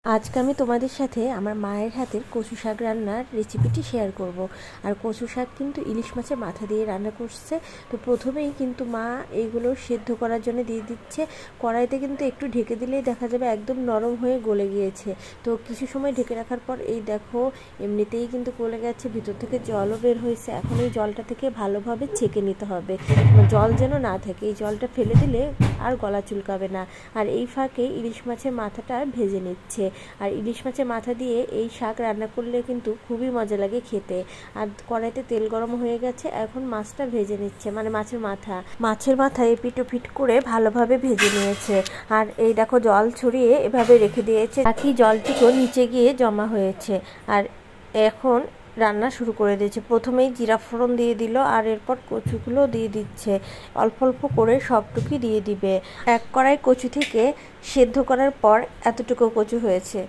আজকে আমি তোমাদের সাথে আমার মায়ের হাতের কচু শাক রান্নার রেসিপিটি শেয়ার করব। আর কচু শাক কিন্তু ইলিশ মাছের মাথা দিয়ে রান্না করছে। তো প্রথমেই কিন্তু মা এইগুলো সেদ্ধ করার জন্য দিয়ে দিচ্ছে কড়াইতে, কিন্তু একটু ঢেকে দিলেই দেখা যাবে একদম নরম হয়ে গলে গিয়েছে। তো কিছু সময় ঢেকে রাখার পর এই দেখো এমনিতেই কিন্তু গলে গেছে, ভিতর থেকে জলও বের হয়েছে। এখন এই জলটা থেকে ভালোভাবে ছেঁকে নিতে হবে, জল যেন না থাকে। এই জলটা ফেলে দিলে আর গলা চুলকাবে না। আর এই ফাঁকে ইলিশ মাছের মাথাটা ভেজে নিচ্ছে। আর ইলিশ মাছের মাথা দিয়ে এই শাক রান্না করলে কিন্তু খুবই মজা লাগে খেতে। আর কড়াইতে তেল গরম হয়ে গেছে, এখন মাছটা ভেজে নিচ্ছে, মানে মাছের মাথা এপিট ওপিট করে ভালোভাবে ভেজে নিয়েছে। আর এই দেখো জল ছড়িয়ে এভাবে রেখে দিয়েছে, বাকি জলটুকু নিচে গিয়ে জমা হয়েছে। আর এখন রান্না শুরু করে দিয়েছে। প্রথমেই জিরা ফোড়ন দিয়ে দিল, আর এরপর কচুগুলো দিয়ে দিচ্ছে। অল্প অল্প করে সবটুকুই দিয়ে দিবে। এক কড়াই কচু থেকে সেদ্ধ করার পর এতটুকু কচু হয়েছে।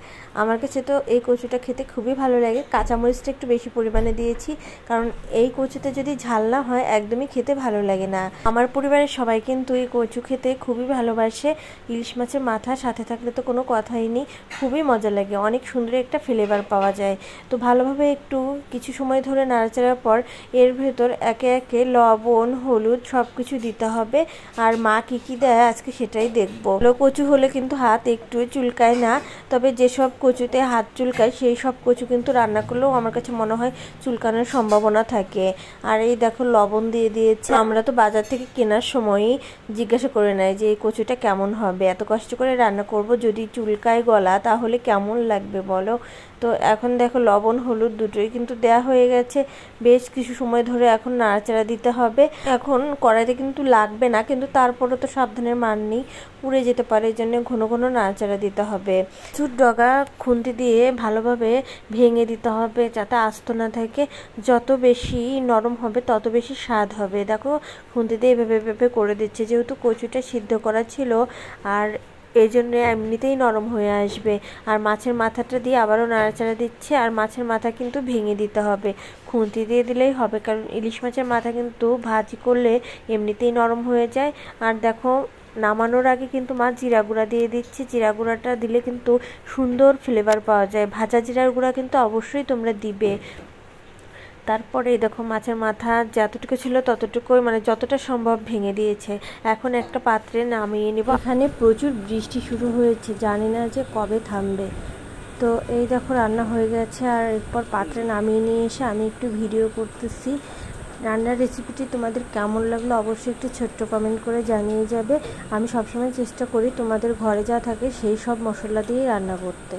আমার কাছে তো এই কচুটা খেতে খুবই ভালো লাগে। কাঁচামরিচটা একটু বেশি পরিমাণে দিয়েছি, কারণ এই কচুতে যদি ঝাল না হয় একদমই খেতে ভালো লাগে না। আমার পরিবারের সবাই কিন্তু এই কচু খেতে খুবই ভালোবাসে। ইলিশ মাছের মাথা সাথে থাকলে তো কোনো কথাই নেই, খুবই মজা লাগে, অনেক সুন্দর একটা ফ্লেভার পাওয়া যায়। তো ভালোভাবে একটু কিছু সময় ধরে নাড়াচাড়ার পর এর ভেতর একে একে লবণ, হলুদ সব কিছু দিতে হবে। আর মা কী কী দেয় আজকে সেটাই দেখবো। কচু হলে কিন্তু হাত একটু চুলকায় না, তবে যেসব কচুতে হাত চুলকায় সেই সব কচু কিন্তু রান্না করলেও আমার কাছে মনে হয় চুলকানোর সম্ভাবনা থাকে। আর এই দেখো লবণ দিয়ে দিয়েছে। আমরা তো বাজার থেকে কেনার সময়ই জিজ্ঞাসা করে নেয় যে এই কচুটা কেমন হবে, এত কষ্ট করে রান্না করব, যদি চুলকায় গলা তাহলে কেমন লাগবে বলো। তো এখন দেখো লবণ হলুদ দুটোই কিন্তু দেয়া হয়ে গেছে। বেশ কিছু সময় ধরে এখন নাড়াচাড়া দিতে হবে। এখন কড়াইতে কিন্তু লাগবে না, কিন্তু তারপরে তো সাবধানের মান নেই, পুড়ে যেতে পারে, এই জন্য ঘন ঘন নাড়াচাড়া দিতে হবে। কচুর ডগা খুন্তি দিয়ে ভালোভাবে ভেঙে দিতে হবে যাতে আস্ত না থাকে। যত বেশি নরম হবে তত বেশি স্বাদ হবে। দেখো খুন্তি দিয়ে এভাবে এভাবে করে দিচ্ছে, যেহেতু কচুটা সিদ্ধ করা ছিল আর এই জন্য এমনিতেই নরম হয়ে আসবে। আর মাছের মাথাটা দিয়ে আবারও নাড়াচাড়া দিচ্ছে। আর মাছের মাথা কিন্তু ভেঙে দিতে হবে, খুন্তি দিয়ে দিলেই হবে, কারণ ইলিশ মাছের মাথা কিন্তু ভাজি করলে এমনিতেই নরম হয়ে যায়। আর দেখো নামানোর আগে কিন্তু মা জিরা গুঁড়া দিয়ে দিচ্ছে। জিরা গুঁড়াটা দিলে কিন্তু সুন্দর ফ্লেভার পাওয়া যায়। ভাজা জিরার গুঁড়া কিন্তু অবশ্যই তোমরা দিবে। তারপরে দেখো মাছের মাথা যতটুকু ছিল ততটুকুই, মানে যতটা সম্ভব ভেঙে দিয়েছে। এখন একটা পাত্রে নামিয়ে নেব। এখানে প্রচুর বৃষ্টি শুরু হয়েছে, জানি না যে কবে থামবে। তো এই দেখো রান্না হয়ে গেছে। আর এরপর পাত্রে নামিয়ে নিয়ে এসে আমি একটু ভিডিও করতেছি। রান্নার রেসিপিটি তোমাদের কেমন লাগলো অবশ্যই একটু ছোট্ট কমেন্ট করে জানিয়ে যাবে। আমি সবসময় চেষ্টা করি তোমাদের ঘরে যা থাকে সেই সব মশলা দিয়েই রান্না করতে।